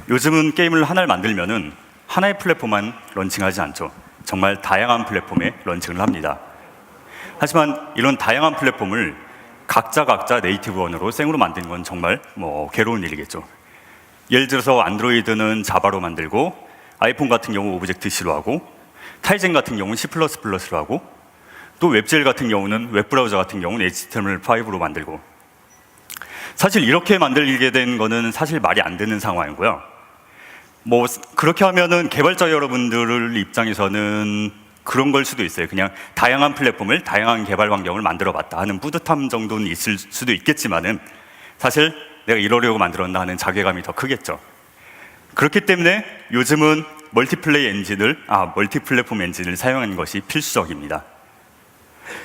요즘은 게임을 하나를 만들면은 하나의 플랫폼만 런칭하지 않죠. 정말 다양한 플랫폼에 런칭을 합니다. 하지만 이런 다양한 플랫폼을 각자 네이티브 언어로 생으로 만드는 건 정말 괴로운 일이겠죠. 예를 들어서 안드로이드는 자바로 만들고, 아이폰 같은 경우 오브젝트 C로 하고, 타이젠 같은 경우는 C++로 하고, 또 웹젤 같은 경우는 웹브라우저 같은 경우는 HTML5로 만들고, 사실 이렇게 만들게 된 거는 사실 말이 안 되는 상황이고요. 그렇게 하면은 개발자 여러분들 입장에서는 그런 걸 수도 있어요. 그냥 다양한 플랫폼을, 다양한 개발 환경을 만들어 봤다 하는 뿌듯함 정도는 있을 수도 있겠지만은 사실 내가 이러려고 만들었나 하는 자괴감이 더 크겠죠. 그렇기 때문에 요즘은 멀티플랫폼 엔진을 사용하는 것이 필수적입니다.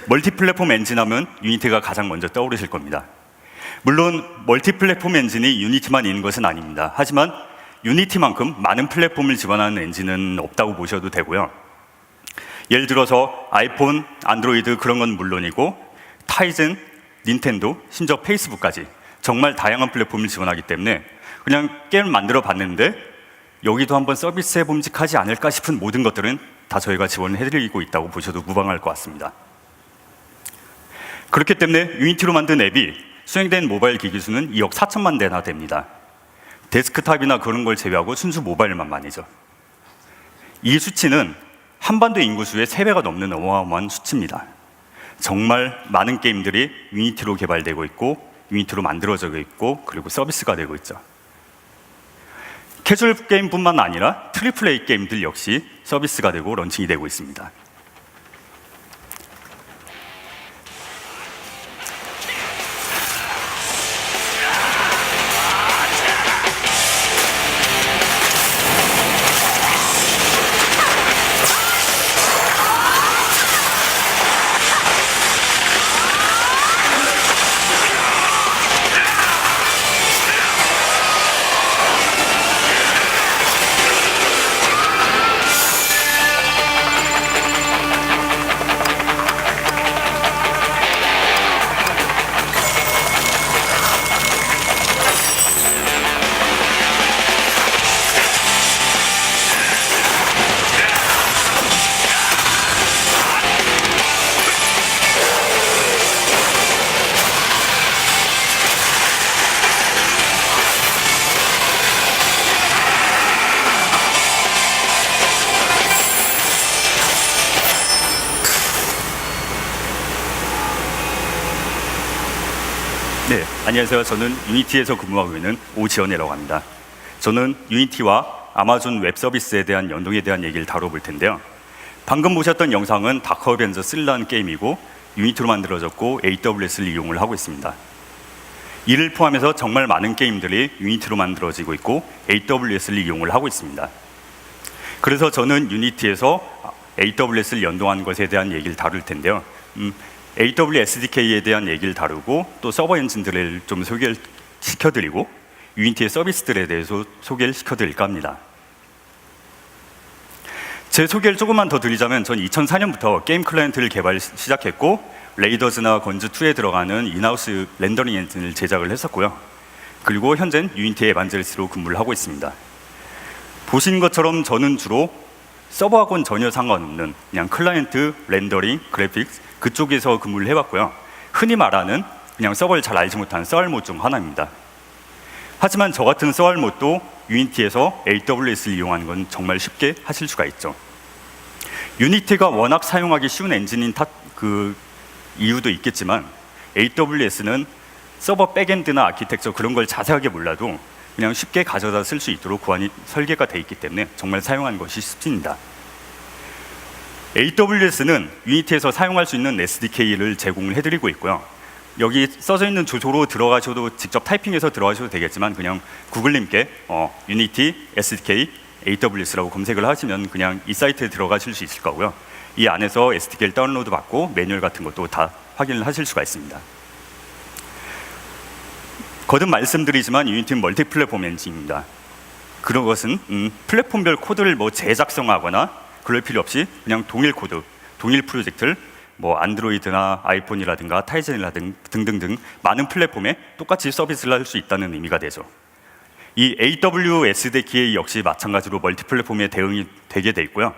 멀티플랫폼 엔진 하면 유니티가 가장 먼저 떠오르실 겁니다. 물론 멀티플랫폼 엔진이 유니티만 있는 것은 아닙니다. 하지만 유니티만큼 많은 플랫폼을 지원하는 엔진은 없다고 보셔도 되고요. 예를 들어서 아이폰, 안드로이드 그런 건 물론이고, 타이젠, 닌텐도, 심지어 페이스북까지 정말 다양한 플랫폼을 지원하기 때문에 그냥 게임을 만들어 봤는데 여기도 한번 서비스 해봄직하지 않을까 싶은 모든 것들은 다 저희가 지원을 해드리고 있다고 보셔도 무방할 것 같습니다. 그렇기 때문에 유니티로 만든 앱이 수행된 모바일 기기 수는 2억 4천만 대나 됩니다. 데스크탑이나 그런 걸 제외하고 순수 모바일만 만이죠. 이 수치는 한반도 인구수의 3배가 넘는 어마어마한 수치입니다. 정말 많은 게임들이 유니티로 개발되고 있고, 유니티로 만들어져 있고, 그리고 서비스가 되고 있죠. 캐주얼 게임뿐만 아니라 트리플 A 게임들 역시 서비스가 되고 런칭이 되고 있습니다. 네, 안녕하세요. 저는 유니티에서 근무하고 있는 오지연이라고 합니다. 저는 유니티와 아마존 웹 서비스에 대한 연동에 대한 얘기를 다뤄볼 텐데요. 방금 보셨던 영상은 다크 어벤져 3라는 게임이고 유니티로 만들어졌고 AWS를 이용을 하고 있습니다. 이를 포함해서 정말 많은 게임들이 유니티로 만들어지고 있고 AWS를 이용을 하고 있습니다. 그래서 저는 유니티에서 AWS를 연동한 것에 대한 얘기를 다룰 텐데요. AWS SDK에 대한 얘기를 다루고, 또 서버 엔진들을 좀 소개를 시켜드리고, 유니티의 서비스들에 대해서 소개를 시켜드릴까 합니다. 제 소개를 조금만 더 드리자면, 전 2004년부터 게임 클라이언트를 개발 시작했고, 레이더즈나 건즈2에 들어가는 인하우스 렌더링 엔진을 제작을 했었고요. 그리고 현재는 유니티의 에반젤리스트로 근무를 하고 있습니다. 보신 것처럼 저는 주로 서버하고는 전혀 상관없는 그냥 클라이언트, 렌더링, 그래픽스 그쪽에서 근무를 해봤고요. 흔히 말하는 그냥 서버를 잘 알지 못하는 썰못 중 하나입니다. 하지만 저 같은 썰못도 유니티에서 AWS를 이용하는 건 정말 쉽게 하실 수가 있죠. 유니티가 워낙 사용하기 쉬운 엔진인 그 이유도 있겠지만, AWS는 서버 백엔드나 아키텍처 그런 걸 자세하게 몰라도 그냥 쉽게 가져다 쓸 수 있도록 고안이 설계가 돼 있기 때문에 정말 사용하는 것이 쉽습니다. AWS는 유니티에서 사용할 수 있는 SDK를 제공을 해드리고 있고요. 여기 써져 있는 주소로 들어가셔도, 직접 타이핑해서 들어가셔도 되겠지만 그냥 구글님께 유니티 SDK AWS라고 검색을 하시면 그냥 이 사이트에 들어가실 수 있을 거고요. 이 안에서 SDK를 다운로드 받고 매뉴얼 같은 것도 다 확인을 하실 수가 있습니다. 거듭 말씀드리지만 유니티는 멀티플랫폼 엔진입니다. 그런 것은 플랫폼별 코드를 재작성하거나 그럴 필요 없이 그냥 동일 코드, 동일 프로젝트를 안드로이드나 아이폰이라든가 타이젠이라든가 등등등 많은 플랫폼에 똑같이 서비스를 할 수 있다는 의미가 되죠. 이 AWSDK 역시 마찬가지로 멀티플랫폼에 대응이 되게 돼 있고요.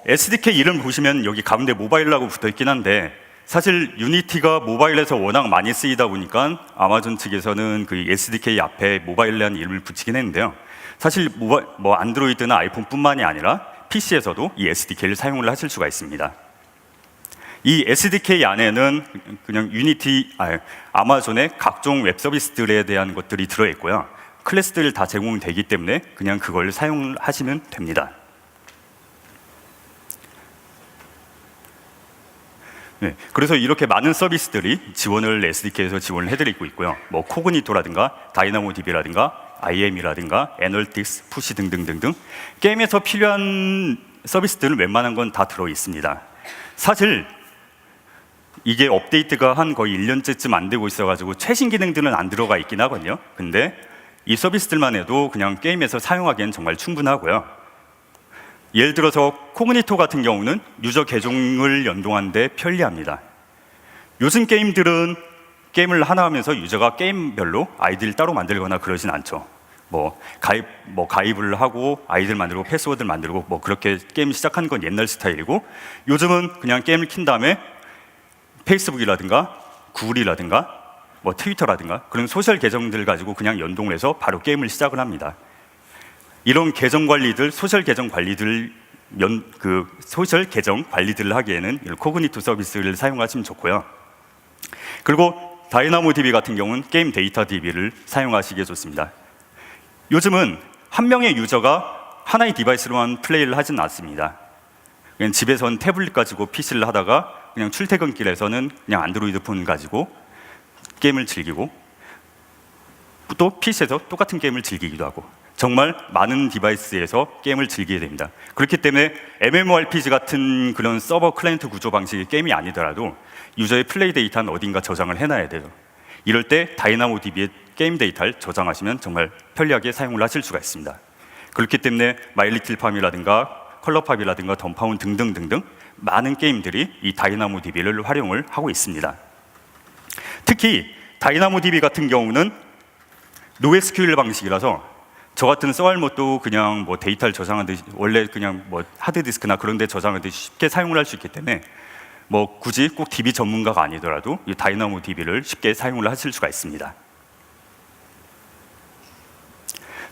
SDK 이름 보시면 여기 가운데 모바일이라고 붙어 있긴 한데 사실 유니티가 모바일에서 워낙 많이 쓰이다 보니까 아마존 측에서는 그 SDK 앞에 모바일이라는 이름을 붙이긴 했는데요. 사실 안드로이드나 아이폰뿐만이 아니라 PC에서도 이 SDK를 사용을 하실 수가 있습니다. 이 SDK 안에는 그냥 아마존의 각종 웹 서비스들에 대한 것들이 들어있고요. 클래스들 다 제공되기 때문에 그냥 그걸 사용하시면 됩니다. 네, 그래서 이렇게 많은 서비스들이 지원을 SDK에서 지원을 해드리고 있고요. 코그니토라든가 다이나모DB라든가 IM이라든가 애널틱스, 푸시 등등등등 게임에서 필요한 서비스들은 웬만한 건 다 들어 있습니다. 사실 이게 업데이트가 한 거의 1년째쯤 안 되고 있어가지고 최신 기능들은 안 들어가 있긴 하거든요. 근데 이 서비스들만 해도 그냥 게임에서 사용하기엔 정말 충분하고요. 예를 들어서 코그니토 같은 경우는 유저 계정을 연동하는 데 편리합니다. 요즘 게임들은 게임을 하나 하면서 유저가 게임별로 아이디를 따로 만들거나 그러진 않죠. 가입을 하고 아이디를 만들고 패스워드를 만들고 그렇게 게임 시작하는 건 옛날 스타일이고, 요즘은 그냥 게임을 킨 다음에 페이스북이라든가 구글이라든가 트위터라든가 그런 소셜 계정들 가지고 그냥 연동을 해서 바로 게임을 시작을 합니다. 이런 계정 관리들, 소셜 계정 관리들을 하기에는 코그니토 서비스를 사용하시면 좋고요. 그리고 다이나모DB 같은 경우는 게임 데이터 DB를 사용하시기에 좋습니다. 요즘은 한 명의 유저가 하나의 디바이스로만 플레이를 하지는 않습니다. 그냥 집에서는 태블릿 가지고 PC를 하다가 그냥 출퇴근길에서는 그냥 안드로이드 폰 가지고 게임을 즐기고, 또 PC에서 똑같은 게임을 즐기기도 하고 정말 많은 디바이스에서 게임을 즐기게 됩니다. 그렇기 때문에 MMORPG 같은 그런 서버 클라이언트 구조 방식의 게임이 아니더라도 유저의 플레이 데이터는 어딘가 저장을 해놔야 돼요. 이럴 때 다이나모DB의 게임 데이터를 저장하시면 정말 편리하게 사용을 하실 수가 있습니다. 그렇기 때문에 마이리틀팜이라든가 컬러팝이라든가 던파운 등등등등 많은 게임들이 이 다이나모DB를 활용을 하고 있습니다. 특히 다이나모DB 같은 경우는 NoSQL 방식이라서 저 같은 썰못도 그냥 데이터를 저장하듯이 원래 그냥 하드디스크나 그런 데 저장하듯이 쉽게 사용을 할 수 있기 때문에 굳이 꼭 DB 전문가가 아니더라도 이 다이나모DB를 쉽게 사용을 하실 수가 있습니다.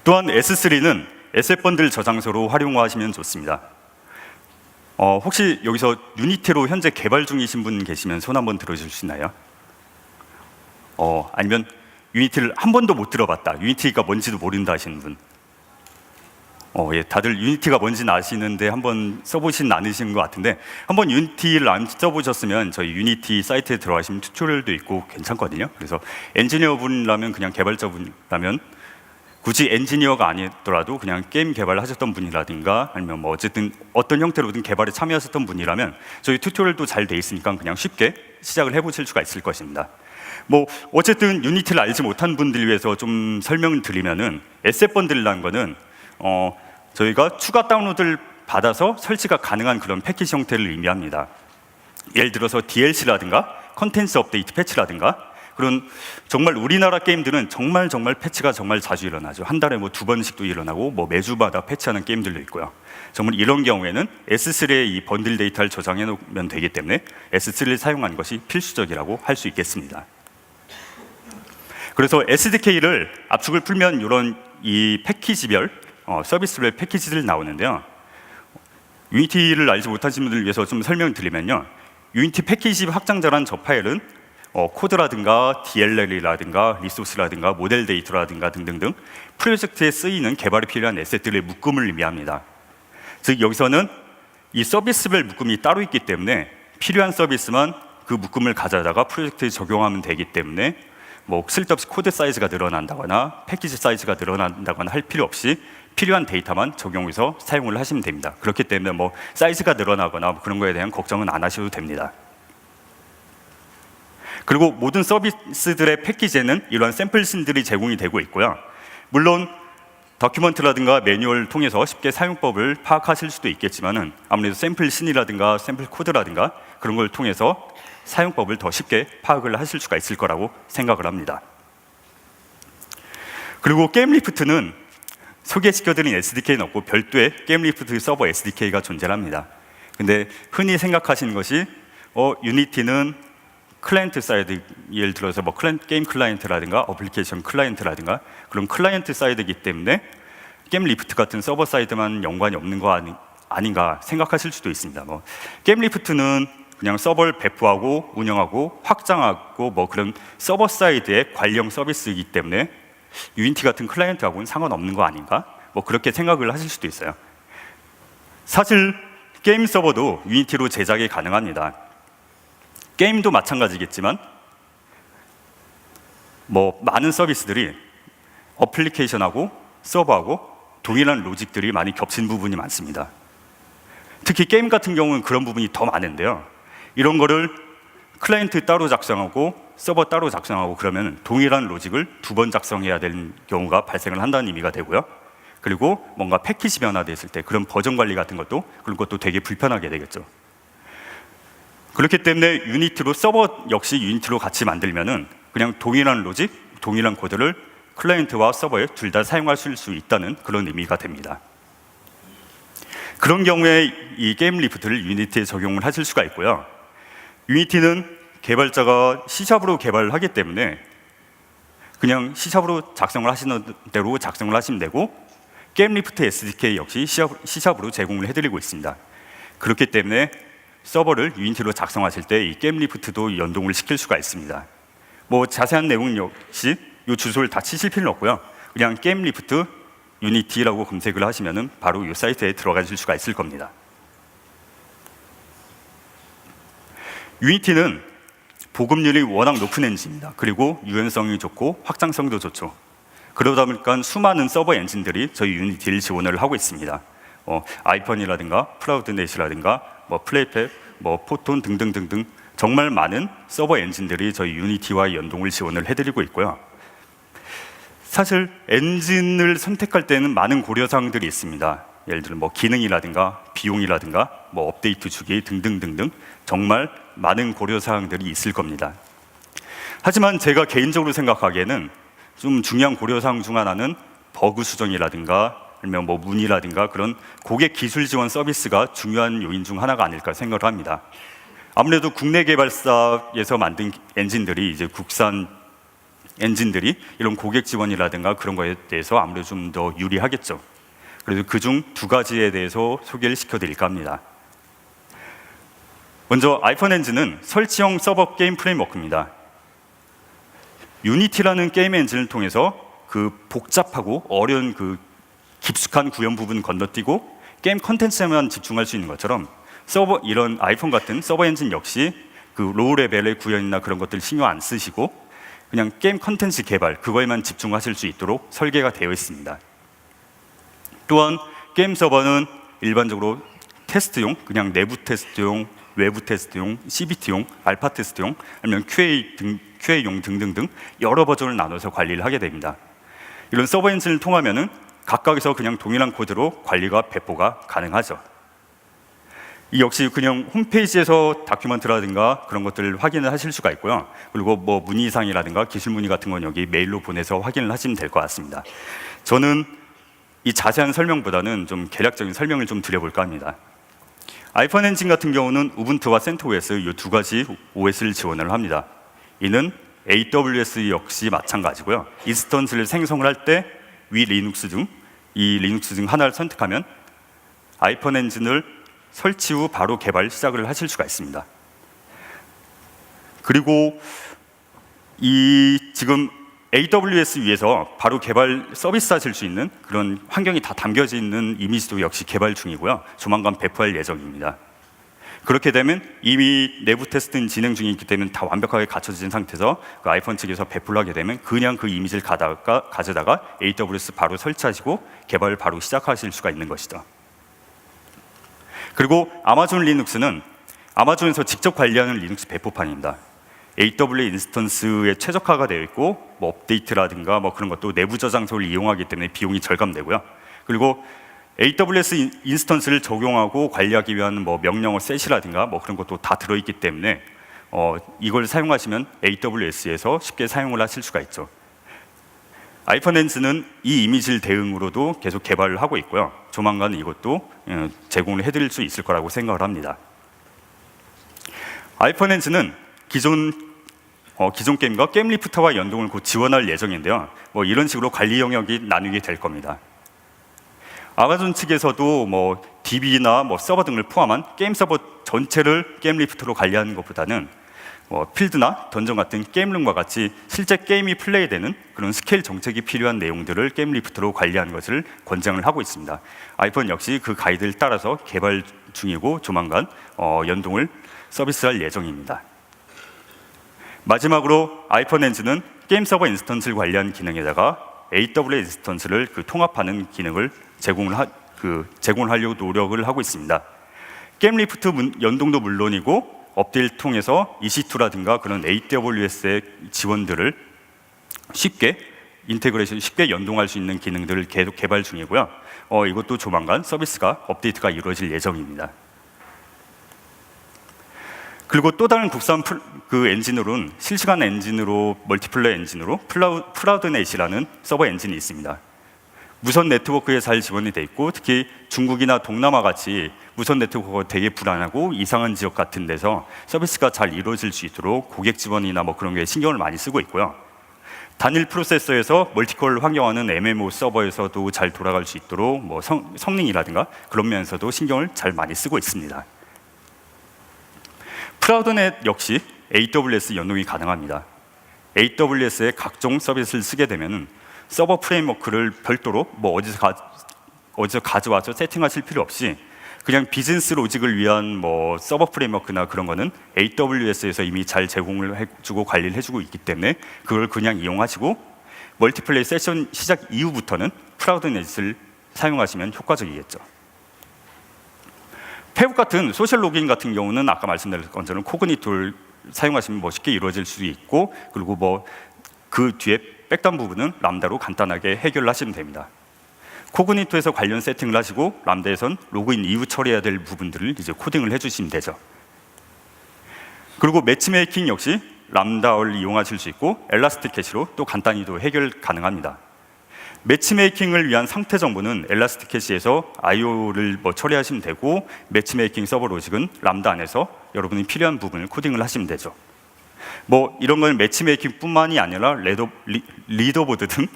또한 S3는 에셋 번들 저장소로 활용하시면 좋습니다. 혹시 여기서 유니티로 현재 개발 중이신 분 계시면 손 한번 들어주실 수 있나요? 아니면 유니티를 한 번도 못 들어봤다, 유니티가 뭔지도 모른다 하시는 분? 예, 다들 유니티가 뭔지는 아시는데 한번 써보진 않으신 것 같은데, 한번 유니티를 안 써보셨으면 저희 유니티 사이트에 들어가시면 튜토리얼도 있고 괜찮거든요. 그래서 엔지니어 분이라면, 그냥 개발자 분이라면, 굳이 엔지니어가 아니더라도 그냥 게임 개발을 하셨던 분이라든가 아니면 어쨌든 어떤 형태로든 개발에 참여하셨던 분이라면 저희 튜토리얼도 잘 돼 있으니까 그냥 쉽게 시작을 해보실 수가 있을 것입니다. 어쨌든 유니티를 알지 못한 분들 위해서 좀 설명을 드리면은, 에셋 번들이라는 거는 저희가 추가 다운로드를 받아서 설치가 가능한 그런 패키지 형태를 의미합니다. 예를 들어서 DLC라든가 컨텐츠 업데이트 패치라든가 그런, 정말 우리나라 게임들은 정말 패치가 정말 자주 일어나죠. 한 달에 2번씩도 일어나고 매주마다 패치하는 게임들도 있고요. 정말 이런 경우에는 S3에 이 번들 데이터를 저장해 놓으면 되기 때문에 S3를 사용하는 것이 필수적이라고 할 수 있겠습니다. 그래서 SDK를 압축을 풀면 이런 이 패키지별 서비스별 패키지들 나오는데요. 유니티를 알지 못하신 분들 위해서 좀 설명을 드리면요, 유니티 패키지 확장자란 저 파일은 코드라든가 DLL이라든가 리소스라든가 모델 데이터라든가 등등등 프로젝트에 쓰이는 개발에 필요한 에셋들의 묶음을 의미합니다. 즉 여기서는 이 서비스별 묶음이 따로 있기 때문에 필요한 서비스만 그 묶음을 가져다가 프로젝트에 적용하면 되기 때문에 쓸데없이 코드 사이즈가 늘어난다거나 패키지 사이즈가 늘어난다거나 할 필요 없이 필요한 데이터만 적용해서 사용을 하시면 됩니다. 그렇기 때문에 사이즈가 늘어나거나 그런 거에 대한 걱정은 안 하셔도 됩니다. 그리고 모든 서비스들의 패키지에는 이러한 샘플씬들이 제공이 되고 있고요. 물론 다큐먼트라든가 매뉴얼을 통해서 쉽게 사용법을 파악하실 수도 있겠지만은 아무래도 샘플씬이라든가 샘플 코드라든가 그런 걸 통해서 사용법을 더 쉽게 파악을 하실 수가 있을 거라고 생각을 합니다. 그리고 게임리프트는 소개시켜드린 SDK는 없고 별도의 게임리프트 서버 SDK가 존재합니다. 근데 흔히 생각하시는 것이 유니티는 클라이언트 사이드, 예를 들어서 뭐 게임 클라이언트라든가 어플리케이션 클라이언트라든가 그런 클라이언트 사이드이기 때문에 게임리프트 같은 서버 사이드만 연관이 없는 거 아닌가 생각하실 수도 있습니다. 뭐 게임리프트는 그냥 서버를 배포하고 운영하고 확장하고 뭐 그런 서버 사이드의 관련 서비스이기 때문에 유니티 같은 클라이언트하고는 상관없는 거 아닌가? 뭐 그렇게 생각을 하실 수도 있어요. 사실 게임 서버도 유니티로 제작이 가능합니다. 게임도 마찬가지겠지만 뭐 많은 서비스들이 어플리케이션하고 서버하고 동일한 로직들이 많이 겹친 부분이 많습니다. 특히 게임 같은 경우는 그런 부분이 더 많은데요. 이런 거를 클라이언트 따로 작성하고 서버 따로 작성하고 그러면 동일한 로직을 두 번 작성해야 되는 경우가 발생을 한다는 의미가 되고요. 그리고 뭔가 패키지 변화됐을 때 그런 버전 관리 같은 것도 그런 것도 되게 불편하게 되겠죠. 그렇기 때문에 유니티로 서버 역시 유니티로 같이 만들면은 그냥 동일한 로직, 동일한 코드를 클라이언트와 서버에 둘 다 사용하실 수 있다는 그런 의미가 됩니다. 그런 경우에 이 게임리프트를 유니티에 적용을 하실 수가 있고요. 유니티는 개발자가 C샵으로 개발을 하기 때문에 그냥 C샵으로 작성을 하시는 대로 작성을 하시면 되고 게임리프트 SDK 역시 C샵으로 제공을 해드리고 있습니다. 그렇기 때문에 서버를 유니티로 작성하실 때 이 게임리프트도 연동을 시킬 수가 있습니다. 뭐 자세한 내용은 역시 이 주소를 다 치실 필요는 없고요. 그냥 게임리프트 유니티라고 검색을 하시면은 바로 이 사이트에 들어가실 수가 있을 겁니다. 유니티는 보급률이 워낙 높은 엔진입니다. 그리고 유연성이 좋고 확장성도 좋죠. 그러다 보니까 수많은 서버 엔진들이 저희 유니티를 지원을 하고 있습니다. 아이펀이라든가 클라우드넷이라든가 뭐 플레이팹, 뭐 포톤 등등등등 정말 많은 서버 엔진들이 저희 유니티와 연동을 지원을 해드리고 있고요. 사실 엔진을 선택할 때는 많은 고려사항들이 있습니다. 예를 들어 뭐 기능이라든가 비용이라든가 뭐 업데이트 주기 등등등등 정말 많은 고려사항들이 있을 겁니다. 하지만 제가 개인적으로 생각하기에는 좀 중요한 고려사항 중 하나는 버그 수정이라든가 아니면 뭐 문의라든가 그런 고객 기술 지원 서비스가 중요한 요인 중 하나가 아닐까 생각을 합니다. 아무래도 국내 개발사에서 만든 엔진들이 이제 국산 엔진들이 이런 고객 지원이라든가 그런 거에 대해서 아무래도 좀 더 유리하겠죠. 그래서 그중 두 가지에 대해서 소개를 시켜드릴까 합니다. 먼저 아이폰 엔진은 설치형 서버 게임 프레임워크입니다. 유니티라는 게임 엔진을 통해서 그 복잡하고 어려운 그 깊숙한 구현 부분 건너뛰고 게임 컨텐츠에만 집중할 수 있는 것처럼 이런 아이폰 같은 서버 엔진 역시 그 로우 레벨의 구현이나 그런 것들 신경 안 쓰시고 그냥 게임 컨텐츠 개발 그거에만 집중하실 수 있도록 설계가 되어 있습니다. 또한 게임 서버는 일반적으로 테스트용, 그냥 내부 테스트용, 외부 테스트용, CBT용, 알파 테스트용, 아니면 QA용 등등등 여러 버전을 나눠서 관리를 하게 됩니다. 이런 서버 엔진을 통하면은 각각에서 그냥 동일한 코드로 관리가 배포가 가능하죠. 이 역시 그냥 홈페이지에서 다큐멘트라든가 그런 것들을 확인을 하실 수가 있고요. 그리고 뭐 문의사항이라든가 기술 문의 같은 건 여기 메일로 보내서 확인을 하시면 될 것 같습니다. 저는 이 자세한 설명보다는 좀 개략적인 설명을 좀 드려볼까 합니다. 아이폰 엔진 같은 경우는 우분투와 센토OS 이 두 가지 OS를 지원을 합니다. 이는 AWS 역시 마찬가지고요. 인스턴스를 생성을 할 때 위 리눅스 중 이 리눅스 중 하나를 선택하면 아이폰 엔진을 설치 후 바로 개발 시작을 하실 수가 있습니다. 그리고 이 지금 AWS 위에서 바로 개발 서비스 하실 수 있는 그런 환경이 다 담겨져 있는 이미지도 역시 개발 중이고요. 조만간 배포할 예정입니다. 그렇게 되면 이미 내부 테스트는 진행 중이기 때문에 다 완벽하게 갖춰진 상태에서 그 아이폰 측에서 배포를 하게 되면 그냥 그 이미지를 가져다가 AWS 바로 설치하시고 개발을 바로 시작하실 수가 있는 것이죠. 그리고 아마존 리눅스는 아마존에서 직접 관리하는 리눅스 배포판입니다. AWS 인스턴스에 최적화가 되어 있고 뭐 업데이트라든가 뭐 그런 것도 내부 저장소를 이용하기 때문에 비용이 절감되고요. 그리고 AWS 인스턴스를 적용하고 관리하기 위한 뭐 명령어 셋이라든가 뭐 그런 것도 다 들어있기 때문에 이걸 사용하시면 AWS에서 쉽게 사용을 하실 수가 있죠. 아이폰 엔진은 이 이미지를 대응으로도 계속 개발을 하고 있고요. 조만간 이것도 제공을 해드릴 수 있을 거라고 생각을 합니다. 아이폰 엔진은 기존 게임과 게임 리프터와 연동을 곧 지원할 예정인데요. 뭐 이런 식으로 관리 영역이 나뉘게 될 겁니다. 아마존 측에서도 뭐 DB나 뭐 서버 등을 포함한 게임 서버 전체를 게임 리프터로 관리하는 것보다는 뭐 필드나 던전 같은 게임룸과 같이 실제 게임이 플레이되는 그런 스케일 정책이 필요한 내용들을 게임 리프터로 관리하는 것을 권장을 하고 있습니다. 아이폰 역시 그 가이드를 따라서 개발 중이고 조만간 연동을 서비스할 예정입니다. 마지막으로 아이폰 엔진은 게임 서버 인스턴스를 관리하는 기능에다가 AWS 인스턴스를 통합하는 기능을 제공을 하려고 노력을 하고 있습니다. 게임 리프트 연동도 물론이고 업데이트를 통해서 EC2라든가 그런 AWS의 지원들을 쉽게 연동할 수 있는 기능들을 계속 개발 중이고요. 이것도 조만간 서비스가 업데이트가 이루어질 예정입니다. 그리고 또 다른 국산 엔진으로는 실시간 엔진으로 멀티플레이 엔진으로 플라우드넷이라는 서버 엔진이 있습니다. 무선 네트워크에 잘 지원이 돼 있고 특히 중국이나 동남아 같이 무선 네트워크가 되게 불안하고 이상한 지역 같은 데서 서비스가 잘 이루어질 수 있도록 고객 지원이나 뭐 그런 게 신경을 많이 쓰고 있고요. 단일 프로세서에서 멀티콜 환경화는 MMO 서버에서도 잘 돌아갈 수 있도록 뭐 성능이라든가 그런 면에서도 신경을 잘 많이 쓰고 있습니다. 클라우드넷 역시 AWS 연동이 가능합니다. AWS의 각종 서비스를 쓰게 되면 서버 프레임워크를 별도로 뭐 어디서 가져와서 세팅하실 필요 없이 그냥 비즈니스 로직을 위한 뭐 서버 프레임워크나 그런 거는 AWS에서 이미 잘 제공을 해주고 관리를 해주고 있기 때문에 그걸 그냥 이용하시고 멀티플레이 세션 시작 이후부터는 클라우드넷을 사용하시면 효과적이겠죠. 페북 같은 소셜 로그인 같은 경우는 아까 말씀드린 것처럼 코그니토를 사용하시면 멋있게 이루어질 수 있고 그리고 뭐 그 뒤에 백단 부분은 람다로 간단하게 해결을 하시면 됩니다. 코그니토에서 관련 세팅을 하시고 람다에선 로그인 이후 처리해야 될 부분들을 이제 코딩을 해주시면 되죠. 그리고 매치메이킹 역시 람다를 이용하실 수 있고 엘라스틱 캐시로 또 간단히도 해결 가능합니다. 매치메이킹을 위한 상태 정보는 엘라스틱 캐시에서 IO를 뭐 처리하시면 되고 매치메이킹 서버 로직은 람다 안에서 여러분이 필요한 부분을 코딩을 하시면 되죠. 뭐 이런 건 매치메이킹뿐만이 아니라 리더보드 등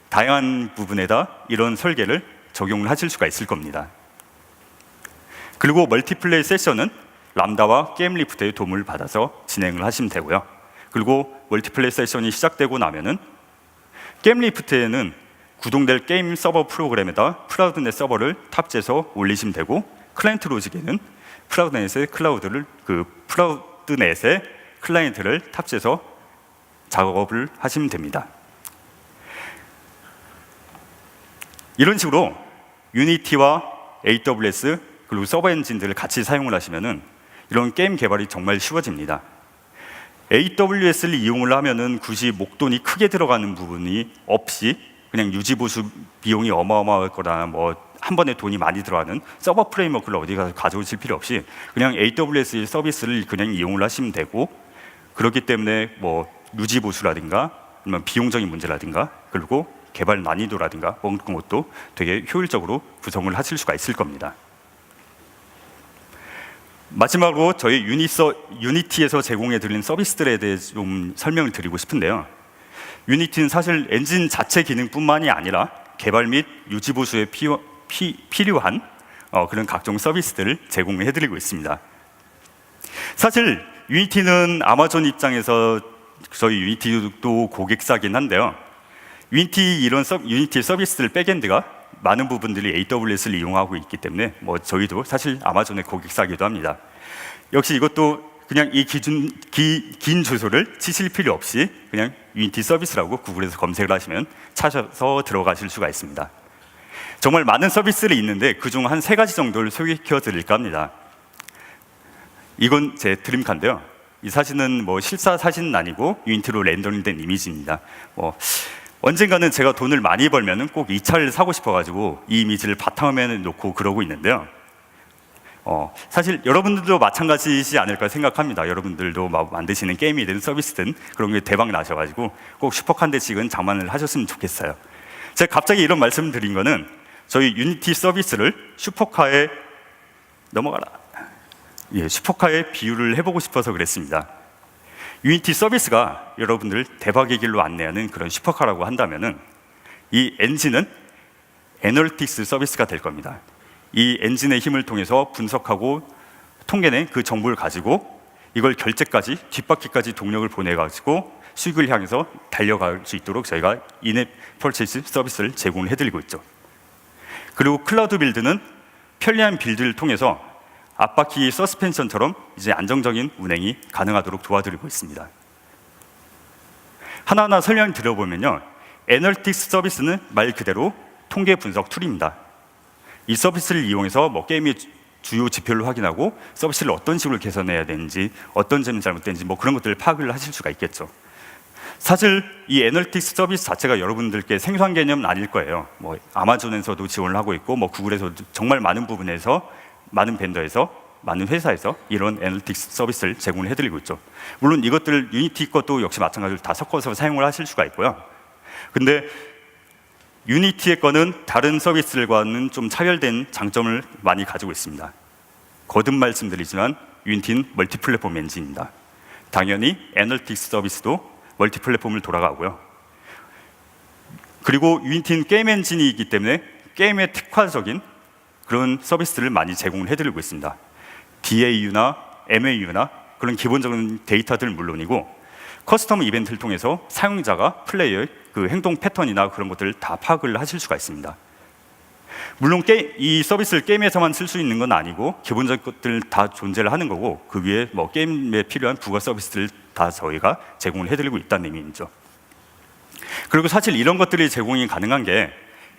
다양한 부분에다 이런 설계를 적용을 하실 수가 있을 겁니다. 그리고 멀티플레이 세션은 람다와 게임 리프트의 도움을 받아서 진행을 하시면 되고요. 그리고 멀티플레이 세션이 시작되고 나면은 게임 리프트에는 구동될 게임 서버 프로그램에다 클라우드넷 서버를 탑재해서 올리시면 되고 클라이언트 로직에는 클라우드넷의 클라이언트를 탑재해서 작업을 하시면 됩니다. 이런 식으로 유니티와 AWS 그리고 서버 엔진들을 같이 사용을 하시면은 이런 게임 개발이 정말 쉬워집니다. AWS를 이용을 하면은 굳이 목돈이 크게 들어가는 부분이 없이 그냥 유지 보수 비용이 어마어마할 거나 뭐 한 번에 돈이 많이 들어가는 서버 프레임워크를 어디 가서 가져오실 필요 없이 그냥 AWS 서비스를 그냥 이용을 하시면 되고 그렇기 때문에 뭐 유지 보수라든가 아니면 비용적인 문제라든가 그리고 개발 난이도라든가 그런 것도 되게 효율적으로 구성을 하실 수가 있을 겁니다. 마지막으로 저희 유니티에서 제공해 드리는 서비스들에 대해 좀 설명을 드리고 싶은데요. 유니티는 사실 엔진 자체 기능뿐만이 아니라 개발 및 유지 보수에 필요한 그런 각종 서비스들을 제공해 드리고 있습니다. 사실 유니티는 아마존 입장에서 저희 유니티도 고객사긴 한데요. 유니티 서비스들 백엔드가 많은 부분들이 AWS를 이용하고 있기 때문에 뭐 저희도 사실 아마존의 고객사기도 합니다. 역시 이것도 그냥 이 긴 주소를 치실 필요 없이 그냥 유니티 서비스라고 구글에서 검색을 하시면 찾아서 들어가실 수가 있습니다. 정말 많은 서비스들이 있는데 그중 한 3가지 정도를 소개시켜 드릴까 합니다. 이건 제 드림카인데요. 이 사진은 뭐 실사 사진은 아니고 유니티로 렌더링된 이미지입니다. 언젠가는 제가 돈을 많이 벌면은 꼭 이 차를 사고 싶어가지고 이 이미지를 바탕화면에 놓고 그러고 있는데요. 사실 여러분들도 마찬가지이지 않을까 생각합니다. 여러분들도 만드시는 게임이든 서비스든 그런 게 대박 나셔가지고 꼭 슈퍼칸데식은 장만을 하셨으면 좋겠어요. 제가 갑자기 이런 말씀을 드린 거는 저희 유니티 서비스를 슈퍼카에 슈퍼카에 비유를 해보고 싶어서 그랬습니다. 유니티 서비스가 여러분들 대박의 길로 안내하는 그런 슈퍼카라고 한다면은 이 엔진은 애널리틱스 서비스가 될 겁니다. 이 엔진의 힘을 통해서 분석하고 통계낸 그 정보를 가지고 이걸 결제까지 뒷바퀴까지 동력을 보내가지고 수익을 향해서 달려갈 수 있도록 저희가 인앱 퍼체이스 서비스를 제공을 해드리고 있죠. 그리고 클라우드 빌드는 편리한 빌드를 통해서 앞바퀴 서스펜션처럼 이제 안정적인 운행이 가능하도록 도와드리고 있습니다. 하나하나 설명 드려보면요, 애널리틱스 서비스는 말 그대로 통계 분석 툴입니다. 이 서비스를 이용해서 게임의 주요 지표를 확인하고 서비스를 어떤 식으로 개선해야 되는지, 어떤 점이 잘못된지 그런 것들을 파악을 하실 수가 있겠죠. 사실 이 애널리틱스 서비스 자체가 여러분들께 생소한 개념은 아닐 거예요. 아마존에서도 지원을 하고 있고 구글에서도 정말 많은 부분에서 많은 벤더에서 많은 회사에서 이런 애널리틱스 서비스를 제공을 해드리고 있죠. 물론 이것들 유니티 것도 역시 마찬가지로 다 섞어서 사용을 하실 수가 있고요. 근데 유니티의 거는 다른 서비스들과는 좀 차별된 장점을 많이 가지고 있습니다. 거듭 말씀드리지만 유니티는 멀티플랫폼 엔진입니다. 당연히 애널리틱스 서비스도 멀티플랫폼을 돌아가고요. 그리고 유니티는 게임 엔진이기 때문에 게임에 특화적인 그런 서비스들을 많이 제공을 해드리고 있습니다. DAU나 MAU나 그런 기본적인 데이터들은 물론이고 커스텀 이벤트를 통해서 사용자가 플레이어의 그 행동 패턴이나 그런 것들을 다 파악을 하실 수가 있습니다. 물론 이 서비스를 게임에서만 쓸 수 있는 건 아니고 기본적인 것들 다 존재를 하는 거고 그 위에 게임에 필요한 부가 서비스를 다 저희가 제공을 해드리고 있다는 의미죠. 그리고 사실 이런 것들이 제공이 가능한 게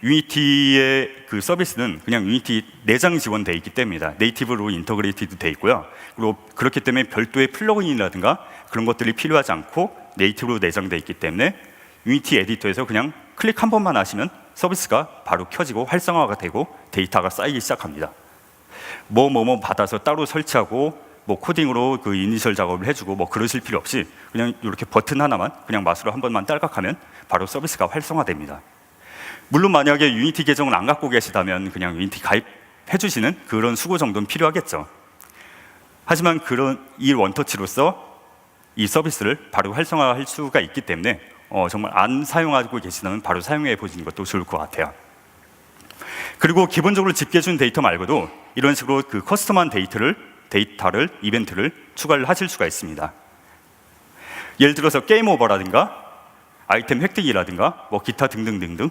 유니티의 그 서비스는 그냥 유니티 내장 지원되어 있기 때문이다. 네이티브로 인터그레이티드 되어 있고요. 그리고 그렇기 때문에 별도의 플러그인이라든가 그런 것들이 필요하지 않고 네이티브로 내장되어 있기 때문에 유니티 에디터에서 그냥 클릭 한 번만 하시면 서비스가 바로 켜지고 활성화가 되고 데이터가 쌓이기 시작합니다. 받아서 따로 설치하고 코딩으로 그 이니셜 작업을 해주고 그러실 필요 없이 그냥 이렇게 버튼 하나만 그냥 마우스로 한 번만 딸깍하면 바로 서비스가 활성화됩니다. 물론 만약에 유니티 계정을 안 갖고 계시다면 그냥 유니티 가입해 주시는 그런 수고 정도는 필요하겠죠. 하지만 이 원터치로서 이 서비스를 바로 활성화할 수가 있기 때문에 정말 안 사용하고 계시다면 바로 사용해 보시는 것도 좋을 것 같아요. 그리고 기본적으로 집계준 데이터 말고도 이런 식으로 그 커스텀한 데이터를 이벤트를 추가를 하실 수가 있습니다. 예를 들어서 게임 오버라든가 아이템 획득이라든가 기타 등등등등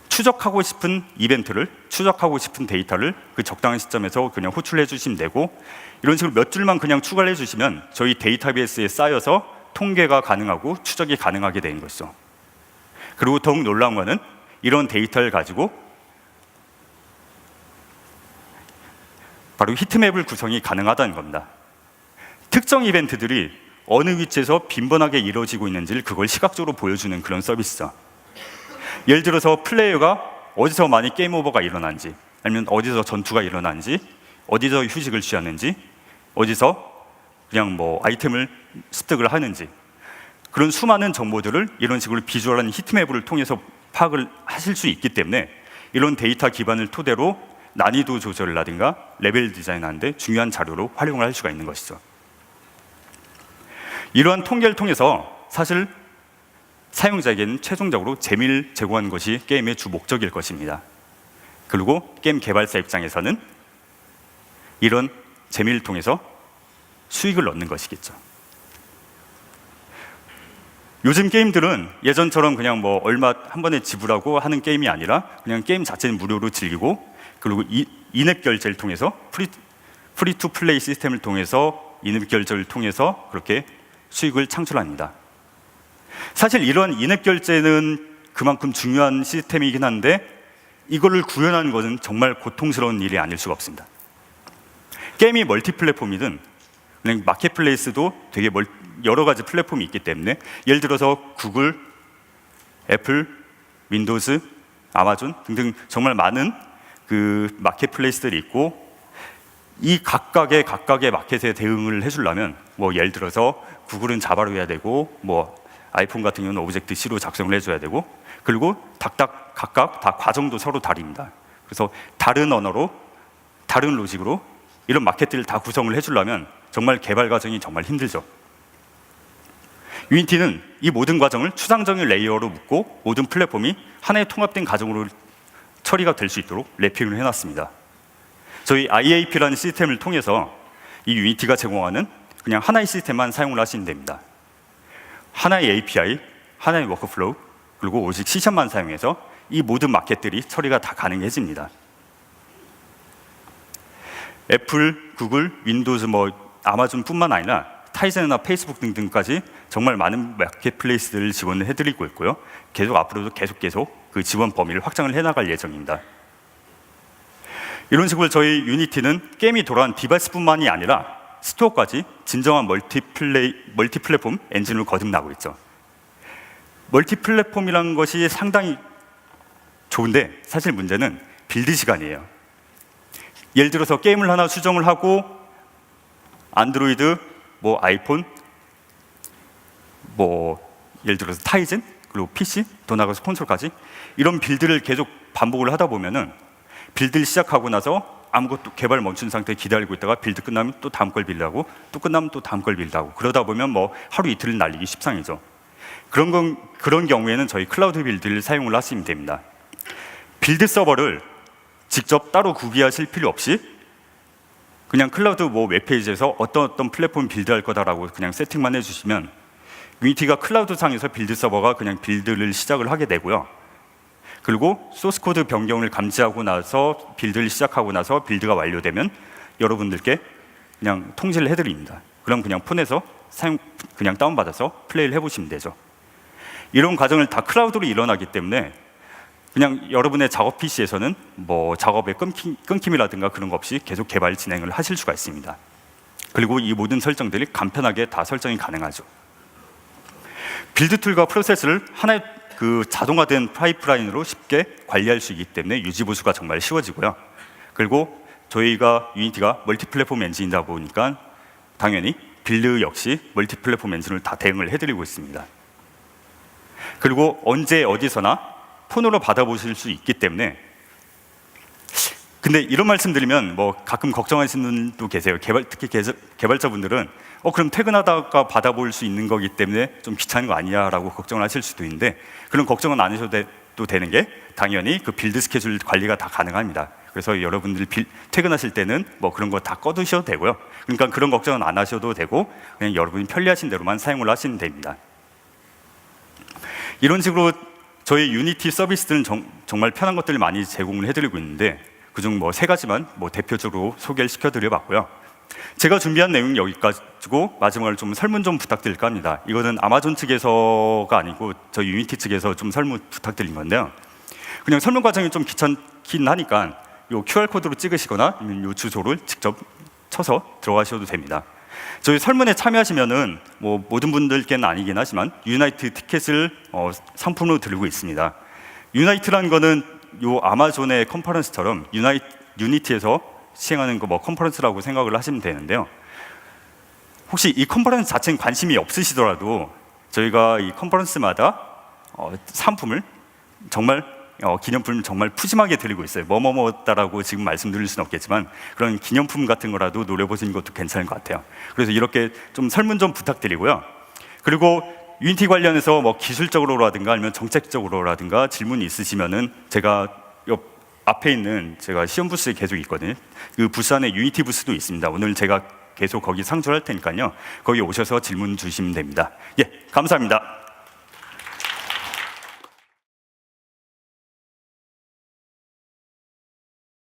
추적하고 싶은 이벤트를, 추적하고 싶은 데이터를 그 적당한 시점에서 그냥 호출해 주시면 되고 이런 식으로 몇 줄만 그냥 추가를 해주시면 저희 데이터베이스에 쌓여서 통계가 가능하고 추적이 가능하게 되는 것이죠. 그리고 더욱 놀라운 것은 이런 데이터를 가지고 바로 히트맵을 구성이 가능하다는 겁니다. 특정 이벤트들이 어느 위치에서 빈번하게 이루어지고 있는지를 그걸 시각적으로 보여주는 그런 서비스죠. 예를 들어서 플레이어가 어디서 많이 게임 오버가 일어난지, 아니면 어디서 전투가 일어난지, 어디서 휴식을 취하는지, 어디서 그냥 아이템을 습득을 하는지 그런 수많은 정보들을 이런 식으로 비주얼한 히트맵을 통해서 파악을 하실 수 있기 때문에 이런 데이터 기반을 토대로 난이도 조절이라든가 레벨 디자인하는데 중요한 자료로 활용을 할 수가 있는 것이죠. 이러한 통계를 통해서 사실 사용자에게는 최종적으로 재미를 제공하는 것이 게임의 주 목적일 것입니다. 그리고 게임 개발사 입장에서는 이런 재미를 통해서 수익을 얻는 것이겠죠. 요즘 게임들은 예전처럼 그냥 얼마 한 번에 지불하고 하는 게임이 아니라 그냥 게임 자체는 무료로 즐기고 그리고 인앱 결제를 통해서 프리 투 플레이 시스템을 통해서 인앱 결제를 통해서 그렇게 수익을 창출합니다. 사실 이런 인앱 결제는 그만큼 중요한 시스템이긴 한데 이거를 구현하는 것은 정말 고통스러운 일이 아닐 수가 없습니다. 게임이 멀티플랫폼이든 그냥 마켓플레이스도 되게 여러 가지 플랫폼이 있기 때문에 예를 들어서 구글, 애플, 윈도우즈, 아마존 등등 정말 많은 그 마켓플레이스들이 있고 이 각각의 마켓에 대응을 해주려면 뭐 예를 들어서 구글은 자바로 해야 되고 뭐 아이폰 같은 경우는 오브젝트 C로 작성을 해줘야 되고 그리고 각각 다 과정도 서로 다릅니다. 그래서 다른 언어로 다른 로직으로 이런 마켓들을 다 구성을 해주려면 정말 개발 과정이 정말 힘들죠. 유니티는 이 모든 과정을 추상적인 레이어로 묶고 모든 플랫폼이 하나의 통합된 과정으로 처리가 될 수 있도록 래핑을 해놨습니다. 저희 IAP라는 시스템을 통해서 이 유니티가 제공하는 그냥 하나의 시스템만 사용을 하시면 됩니다. 하나의 API, 하나의 워크플로우, 그리고 오직 C샵만 사용해서 이 모든 마켓들이 처리가 다 가능해집니다. 애플, 구글, 윈도우즈, 아마존뿐만 아니라 타이젠이나 페이스북 등등까지 정말 많은 마켓플레이스들을 지원을 해드리고 있고요. 앞으로도 계속 그 지원 범위를 확장을 해나갈 예정입니다. 이런 식으로 저희 유니티는 게임이 돌아간 디바이스뿐만이 아니라 스토어까지 진정한 멀티 플랫폼 엔진으로 거듭나고 있죠. 멀티 플랫폼이라는 것이 상당히 좋은데 사실 문제는 빌드 시간이에요. 예를 들어서 게임을 하나 수정을 하고 안드로이드, 아이폰, 예를 들어서 타이젠, 그리고 PC, 더 나아가서 콘솔까지 이런 빌드를 계속 반복을 하다 보면은 빌드를 시작하고 나서 아무것도 개발 멈춘 상태에 기다리고 있다가 빌드 끝나면 또 다음 걸 빌드하고 또 끝나면 또 다음 걸 빌드하고 그러다 보면 하루 이틀을 날리기 십상이죠. 그런 경우에는 저희 클라우드 빌드를 사용을 하시면 됩니다. 빌드 서버를 직접 따로 구비하실 필요 없이 그냥 클라우드 웹페이지에서 어떤 플랫폼 빌드할 거다라고 그냥 세팅만 해주시면 유니티가 클라우드 상에서 빌드 서버가 그냥 빌드를 시작을 하게 되고요. 그리고 소스 코드 변경을 감지하고 나서 빌드를 시작하고 나서 빌드가 완료되면 여러분들께 그냥 통지를 해드립니다. 그럼 그냥 폰에서 그냥 다운받아서 플레이를 해보시면 되죠. 이런 과정을 다 클라우드로 일어나기 때문에 그냥 여러분의 작업 PC에서는 작업의 끊김이라든가 그런 거 없이 계속 개발 진행을 하실 수가 있습니다. 그리고 이 모든 설정들이 간편하게 다 설정이 가능하죠. 빌드 툴과 프로세스를 하나의 자동화된 파이프라인으로 쉽게 관리할 수 있기 때문에 유지 보수가 정말 쉬워지고요. 그리고 저희가 유니티가 멀티 플랫폼 엔진이다 보니까 당연히 빌드 역시 멀티 플랫폼 엔진을 다 대응을 해드리고 있습니다. 그리고 언제 어디서나 폰으로 받아보실 수 있기 때문에 근데 이런 말씀 드리면 가끔 걱정하시는 분도 계세요. 특히 개발자분들은 그럼 퇴근하다가 받아볼 수 있는 거기 때문에 좀 귀찮은 거 아니야 라고 걱정을 하실 수도 있는데 그런 걱정은 안 하셔도 되는 게 당연히 그 빌드 스케줄 관리가 다 가능합니다. 그래서 여러분들 퇴근하실 때는 그런 거 다 꺼두셔도 되고요. 그러니까 그런 걱정은 안 하셔도 되고 그냥 여러분이 편리하신 대로만 사용을 하시면 됩니다. 이런 식으로 저희 유니티 서비스들은 정말 편한 것들을 많이 제공을 해드리고 있는데 그중 세 가지만 대표적으로 소개를 시켜드려봤고요. 제가 준비한 내용은 여기까지고 마지막으로 좀 설문 좀 부탁드릴까 합니다. 이거는 아마존 측에서가 아니고 저희 유니티 측에서 좀 설문 부탁드린 건데요. 그냥 설문 과정이 좀 귀찮긴 하니까 이 QR코드로 찍으시거나 아니면 이 주소를 직접 쳐서 들어가셔도 됩니다. 저희 설문에 참여하시면은 모든 분들께는 아니긴 하지만 유나이트 티켓을 상품으로 드리고 있습니다. 유나이트라는 거는 요 아마존의 컨퍼런스처럼 유니티에서 시행하는 컨퍼런스라고 생각을 하시면 되는데요. 혹시 이 컨퍼런스 자체는 관심이 없으시더라도 저희가 이 컨퍼런스마다 상품을 정말 기념품을 정말 푸짐하게 드리고 있어요. 뭐뭐뭐다라고 지금 말씀드릴 수는 없겠지만 그런 기념품 같은 거라도 노려보시는 것도 괜찮을 것 같아요. 그래서 이렇게 좀 설문 좀 부탁드리고요. 그리고 유니티 관련해서 기술적으로라든가 아니면 정책적으로라든가 질문이 있으시면은 제가 옆 앞에 있는 제가 시험 부스에 계속 있거든요. 그 부스 안에 유니티 부스도 있습니다. 오늘 제가 계속 거기 상주할 테니까요. 거기 오셔서 질문 주시면 됩니다. 예, 감사합니다.